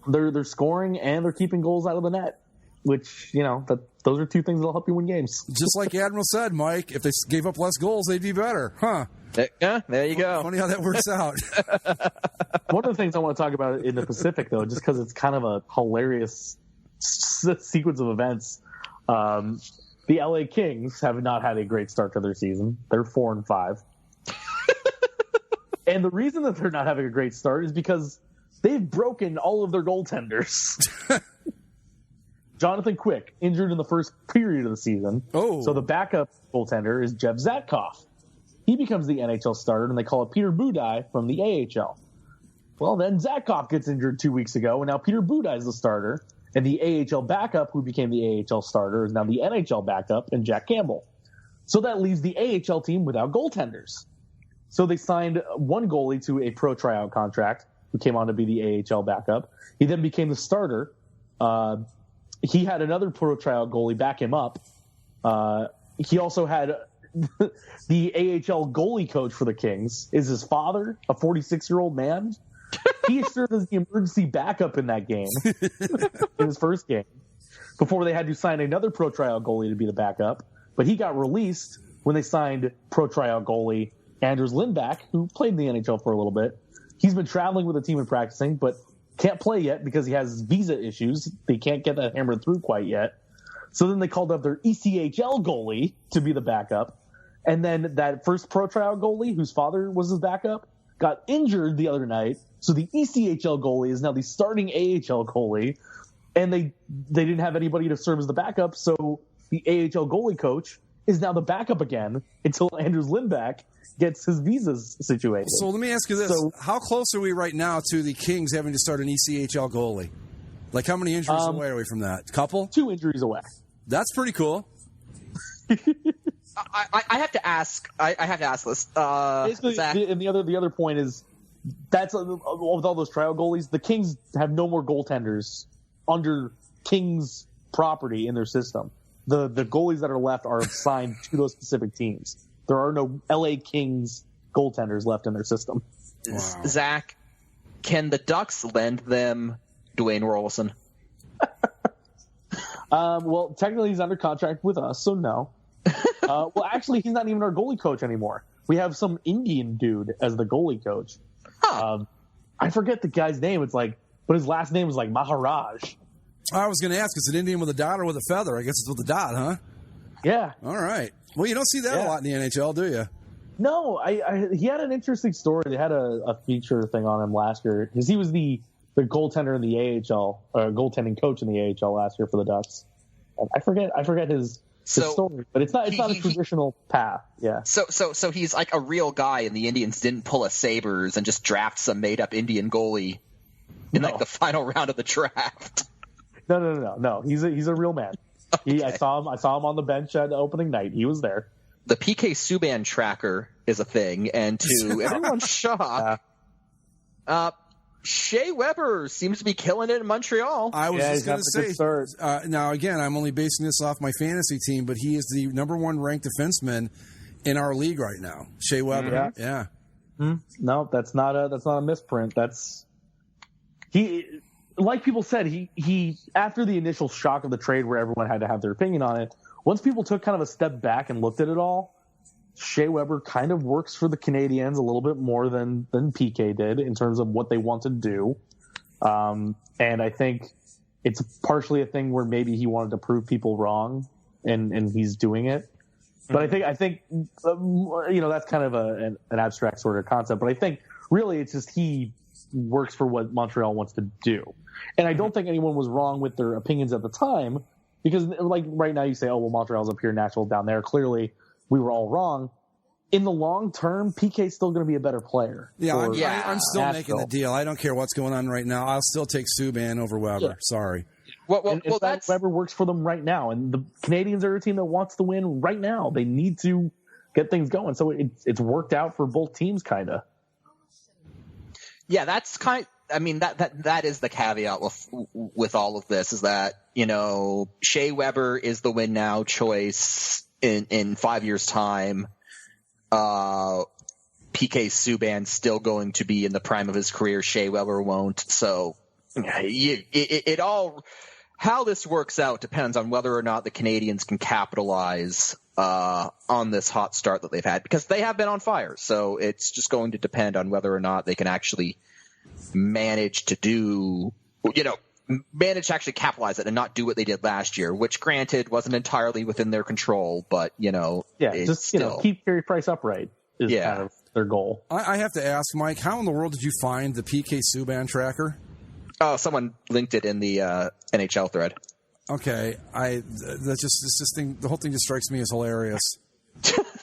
They're scoring and they're keeping goals out of the net. Which, those are two things that'll help you win games. Just like Admiral said, Mike, if they gave up less goals, they'd be better. Huh? Yeah, there you go. Funny how that works out. One of the things I want to talk about in the Pacific, though, just because it's kind of a hilarious sequence of events, the LA Kings have not had a great start to their season. They're 4-5. And the reason that they're not having a great start is because they've broken all of their goaltenders. Jonathan Quick, injured in the first period of the season. Oh. So the backup goaltender is Jeff Zatkoff. He becomes the NHL starter, and they call it Peter Budaj from the AHL. Well, then Zatkoff gets injured 2 weeks ago, and now Peter Budaj is the starter, and the AHL backup, who became the AHL starter, is now the NHL backup, and Jack Campbell. So that leaves the AHL team without goaltenders. So they signed one goalie to a pro tryout contract, who came on to be the AHL backup. He then became the starter. He had another pro tryout goalie back him up. He also had the AHL goalie coach for the Kings is his father, a 46-year-old man. He served as the emergency backup in that game, in his first game, before they had to sign another pro tryout goalie to be the backup. But he got released when they signed pro tryout goalie Anders Lindback, who played in the NHL for a little bit. He's been traveling with the team and practicing, but can't play yet because he has visa issues. They can't get that hammered through quite yet. So then they called up their ECHL goalie to be the backup. And then that first pro tryout goalie, whose father was his backup, got injured the other night, so the ECHL goalie is now the starting AHL goalie, and they didn't have anybody to serve as the backup, so the AHL goalie coach is now the backup again until Andrews Lindback gets his visas situated. So let me ask you this. How close are we right now to the Kings having to start an ECHL goalie? Like, how many injuries away are we from that? Couple? 2 injuries away. That's pretty cool. I have to ask. I have to ask this. Basically, Zach, and the other point is that's with all those trial goalies, the Kings have no more goaltenders under Kings property in their system. The goalies that are left are assigned to those specific teams. There are no LA Kings goaltenders left in their system. Wow. Zach, can the Ducks lend them Dwayne Rolson? Well, technically he's under contract with us, so no. Well, actually, he's not even our goalie coach anymore. We have some Indian dude as the goalie coach. Huh. I forget the guy's name. But his last name is like Maharaj. I was going to ask, is it Indian with a dot or with a feather? I guess it's with a dot, huh? Yeah. All right. Well, you don't see that a lot in the NHL, do you? No, he had an interesting story. They had a feature thing on him last year because he was the goaltender in the AHL, goaltending coach in the AHL last year for the Ducks. And I forget his story, but it's not a traditional path. Yeah. So he's like a real guy, and the Indians didn't pull a Sabres and just draft some made up Indian goalie in like the final round of the draft. No. He's a real man. Okay. I saw him on the bench at opening night. He was there. The PK Subban tracker is a thing, and to everyone's shock, Shea Weber seems to be killing it in Montreal. I was just going to say, now again, I'm only basing this off my fantasy team, but he is the number 1 ranked defenseman in our league right now. Shea Weber. Yeah. No, that's not a misprint. He, like people said, he after the initial shock of the trade where everyone had to have their opinion on it, once people took kind of a step back and looked at it all, Shea Weber kind of works for the Canadiens a little bit more than PK did in terms of what they want to do. And I think it's partially a thing where maybe he wanted to prove people wrong and he's doing it. But I think that's kind of an abstract sort of concept. But I think really it's just he works for what Montreal wants to do. And I don't think anyone was wrong with their opinions at the time because like right now you say, oh, well, Montreal's up here, Nashville down there. Clearly we were all wrong. In the long term, PK's still going to be a better player. Yeah, I'm still Nashville. making the deal. I don't care what's going on right now. I'll still take Subban over Weber. Yeah. Sorry. Well, Weber works for them right now, and the Canadiens are a team that wants to win right now. They need to get things going, so it's worked out for both teams, kind of. Yeah, that's that is the caveat with all of this is that Shea Weber is the win now choice in 5 years' time. PK Subban's still going to be in the prime of his career. Shea Weber won't. So it all how this works out depends on whether or not the Canadiens can capitalize on this hot start that they've had because they have been on fire. So it's just going to depend on whether or not they can actually manage to actually capitalize it and not do what they did last year, which granted wasn't entirely within their control, but keep Carey Price upright is kind of their goal. I have to ask, Mike, how in the world did you find the PK Subban tracker? Oh, someone linked it in the NHL thread. Okay, the whole thing just strikes me as hilarious.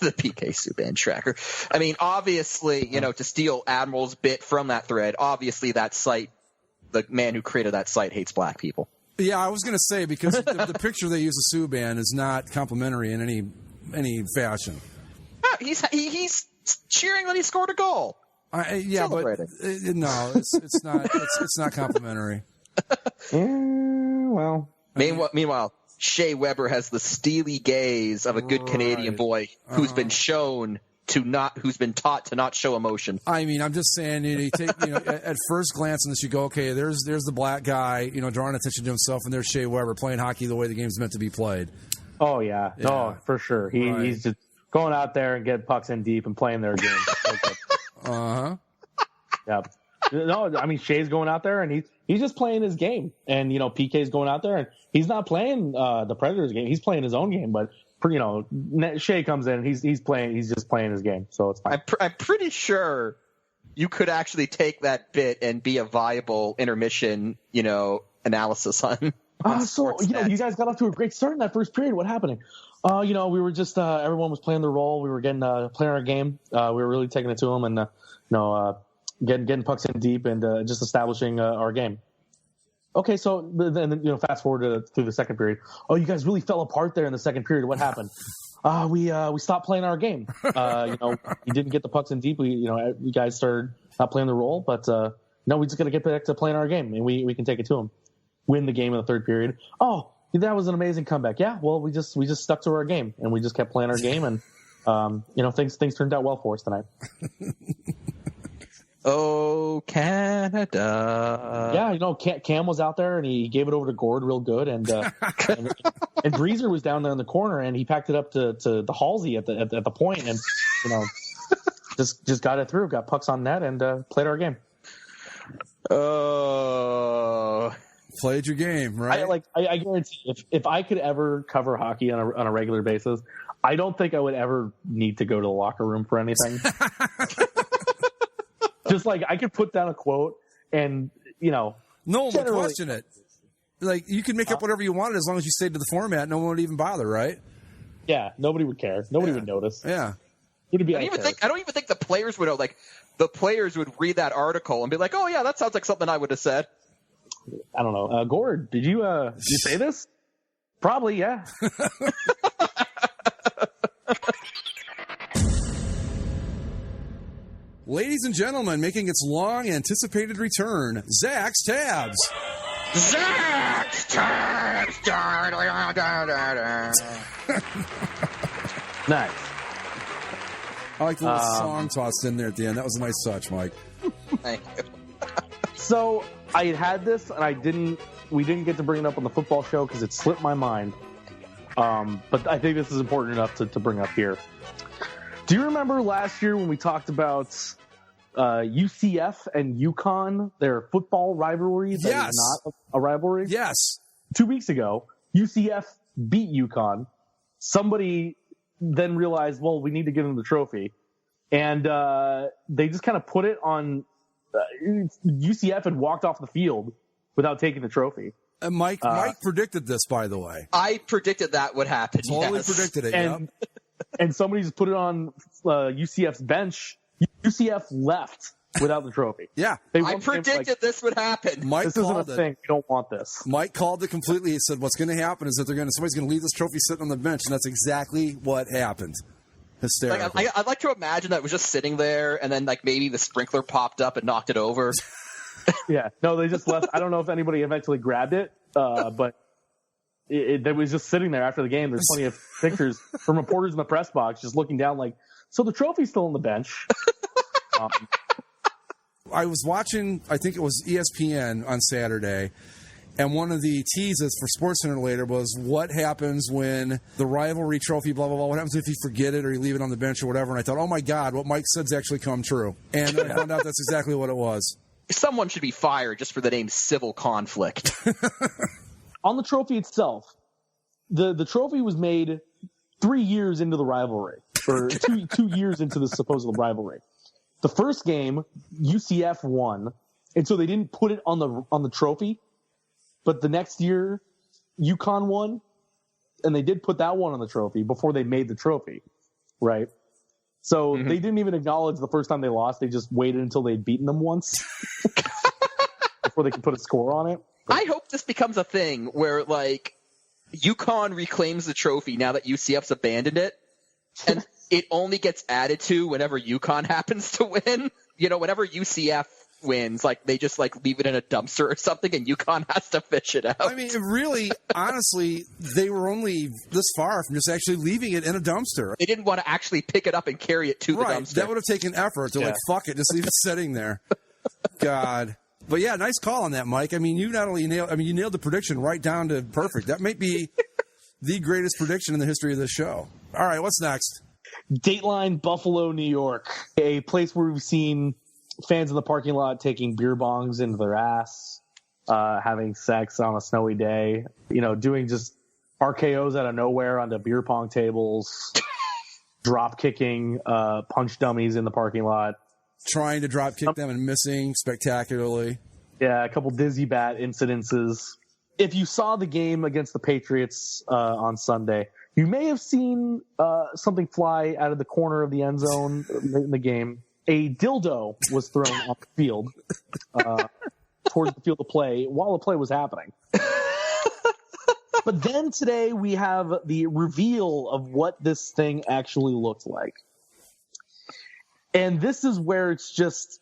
The PK Subban tracker. I mean, obviously, to steal Admiral's bit from that thread, obviously that site, the man who created that site hates black people. Yeah, I was going to say, because the picture they use of Subban is not complimentary in any fashion. He's cheering when he scored a goal. But no, it's not. It's not complimentary. Well, meanwhile, Shea Weber has the steely gaze of a good Canadian boy who's been who's been taught to not show emotion. I mean, I'm just saying, you take, at first glance on this, you go, okay, there's the black guy, drawing attention to himself, and there's Shea Weber playing hockey the way the game's meant to be played. Oh yeah. No, for sure. He's just going out there and getting pucks in deep and playing their game. Yep. No, I mean Shea's going out there and he's just playing his game, and PK's going out there and he's not playing the Predators game. He's playing his own game, but Shea comes in and he's just playing his game, so it's fine. I'm pretty sure you could actually take that bit and be a viable intermission, analysis on. You guys got off to a great start in that first period. What happened? We were just everyone was playing their role. We were getting playing our game. We were really taking it to them, and getting pucks in deep and just establishing our game. Okay, so then fast forward through the second period. Oh, you guys really fell apart there in the second period. What happened? We stopped playing our game. We didn't get the pucks in deep. You guys started not playing the role, but no, we just got to get back to playing our game, and we can take it to them. Win the game in the third period. Oh, that was an amazing comeback. Yeah, well, we just stuck to our game, and we just kept playing our game, and things turned out well for us tonight. Oh, Canada. Yeah, Cam was out there, and he gave it over to Gord real good, and Breezer was down there in the corner, and he packed it up to the Halsey at the point, and just got it through, got pucks on net, and played our game. Oh. Played your game, right? I guarantee if I could ever cover hockey on a regular basis, I don't think I would ever need to go to the locker room for anything. Just I could put down a quote and no one would question it. You can make up whatever you wanted as long as you stayed to the format. No one would even bother, right? Yeah, nobody would care. Nobody would notice. Yeah, I don't even think the players would know. The players would read that article and be like, "Oh yeah, that sounds like something I would have said." I don't know. Gord, did you say this? Probably, yeah. Ladies and gentlemen, making its long-anticipated return, Zach's Tabs. Zach's Tabs! Nice. I like the little song tossed in there at the end. That was a nice touch, Mike. Thank you. So I had this, and we didn't get to bring it up on the football show because it slipped my mind. But I think this is important enough to bring up here. Do you remember last year when we talked about UCF and UConn, their football rivalry? That Yes. is not a rivalry? Yes. 2 weeks ago, UCF beat UConn. Somebody then realized, well, we need to give them the trophy. And they just kind of put it on UCF had walked off the field without taking the trophy. And Mike predicted this, by the way. I predicted that would happen. Totally yes. predicted it, and somebody just put it on UCF's bench. UCF left without the trophy. Yeah. I predicted this would happen. Mike this isn't a called it. thing. We don't want this. Mike called it completely. He said, what's going to happen is that somebody's going to leave this trophy sitting on the bench, and that's exactly what happened. Hysterical. I'd like to imagine that it was just sitting there, and then maybe the sprinkler popped up and knocked it over. Yeah. No, they just left. I don't know if anybody eventually grabbed it, but it was just sitting there after the game. There's plenty of pictures from reporters in the press box just looking down so the trophy's still on the bench. I was watching, I think it was ESPN on Saturday, and one of the teases for SportsCenter later was what happens when the rivalry trophy, blah, blah, blah, what happens if you forget it or you leave it on the bench or whatever. And I thought, oh, my God, what Mike said's actually come true. And then I found out that's exactly what it was. Someone should be fired just for the name civil conflict. On the trophy itself, the trophy was made 3 years into the rivalry, or 2 years into the supposed rivalry. The first game, UCF won, and so they didn't put it on the trophy. But the next year, UConn won, and they did put that one on the trophy before they made the trophy, right? So they didn't even acknowledge the first time they lost. They just waited until they'd beaten them once before they could put a score on it. I hope this becomes a thing where, UConn reclaims the trophy now that UCF's abandoned it, and it only gets added to whenever UConn happens to win. Whenever UCF wins, they just leave it in a dumpster or something, and UConn has to fish it out. I mean, really, honestly, they were only this far from just actually leaving it in a dumpster. They didn't want to actually pick it up and carry it to the dumpster. That would have taken effort to fuck it, just leave it sitting there. God. But yeah, nice call on that, Mike. I mean, you not only you nailed the prediction right down to perfect. That might be the greatest prediction in the history of this show. All right, what's next? Dateline, Buffalo, New York, a place where we've seen fans in the parking lot taking beer bongs into their ass, having sex on a snowy day, doing just RKOs out of nowhere onto beer pong tables, drop kicking punch dummies in the parking lot. trying to drop kick them and missing spectacularly. Yeah, a couple dizzy bat incidences. If you saw the game against the Patriots on Sunday, you may have seen something fly out of the corner of the end zone in the game. A dildo was thrown off the field towards the field of play while the play was happening. But then today we have the reveal of what this thing actually looked like. And this is where it's just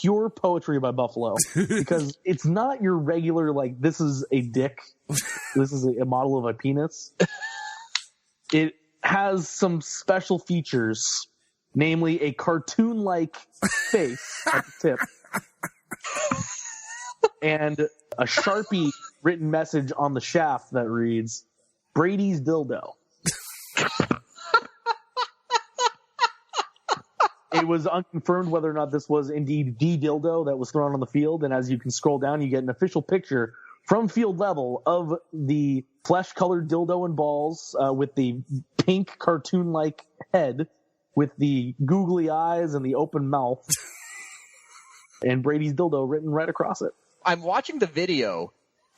pure poetry by Buffalo, because it's not your regular, like, this is a dick, this is a model of a penis. It has some special features, namely a cartoon-like face at the tip, and a Sharpie written message on the shaft that reads, Brady's dildo. It was unconfirmed whether or not this was indeed the dildo that was thrown on the field, and as you can scroll down, you get an official picture from field level of the flesh-colored dildo and balls with the pink cartoon-like head with the googly eyes and the open mouth, and Brady's dildo written right across it. I'm watching the video.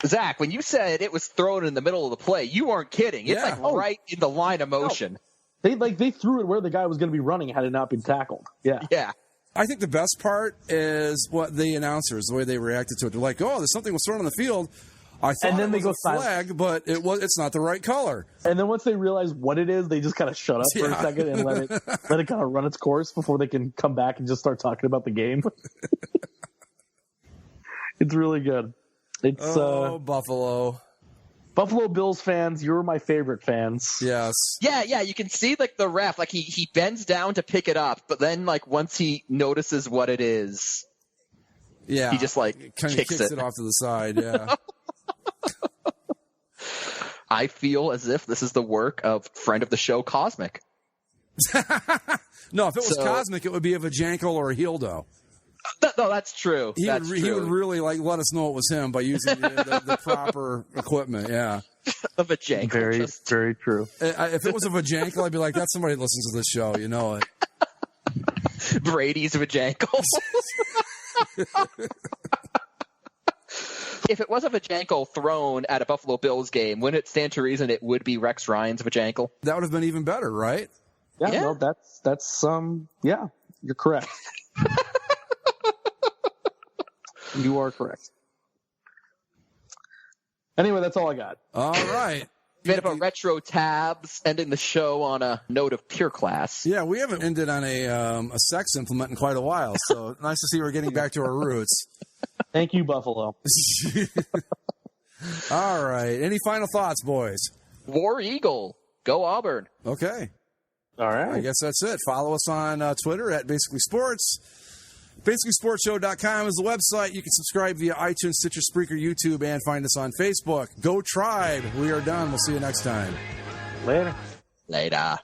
Zach, when you said it was thrown in the middle of the play, you weren't kidding. It's right in the line of motion. No. They threw it where the guy was going to be running had it not been tackled. Yeah. Yeah. I think the best part is what the announcers, the way they reacted to it. They're like, "Oh, there's something was thrown on the field. I thought and then it was they go a flag, but it's not the right color." And then once they realize what it is, they just kind of shut up for a second and let it kind of run its course before they can come back and just start talking about the game. It's really good. It's Buffalo. Buffalo Bills fans, you're my favorite fans. Yes. Yeah, you can see like the ref, like he bends down to pick it up, but then like once he notices what it is, he just like kind of kicks it off to the side, yeah. I feel as if this is the work of friend of the show Cosmic. No, if it was Cosmic, it would be a Vajankle or a Hildo. No, that's true. He would really like let us know it was him by using the proper equipment. Yeah, a Vajankle. Very, very true. If it was a Vajankle, I'd be like, "That's somebody that listens to this show." You know it. Brady's Vajankle. If it was a Vajankle thrown at a Buffalo Bills game, wouldn't it stand to reason it would be Rex Ryan's Vajankle? That would have been even better, right? Yeah. No, that's yeah, you're correct. You are correct. Anyway, that's all I got. All right. Bit of a retro tabs, ending the show on a note of pure class. Yeah, we haven't ended on a sex implement in quite a while, so nice to see we're getting back to our roots. Thank you, Buffalo. All right. Any final thoughts, boys? War Eagle. Go Auburn. Okay. All right. I guess that's it. Follow us on Twitter at Basically Sports. BasicallySportsShow.com is the website. You can subscribe via iTunes, Stitcher, Spreaker, YouTube, and find us on Facebook. Go Tribe. We are done. We'll see you next time. Later. Later.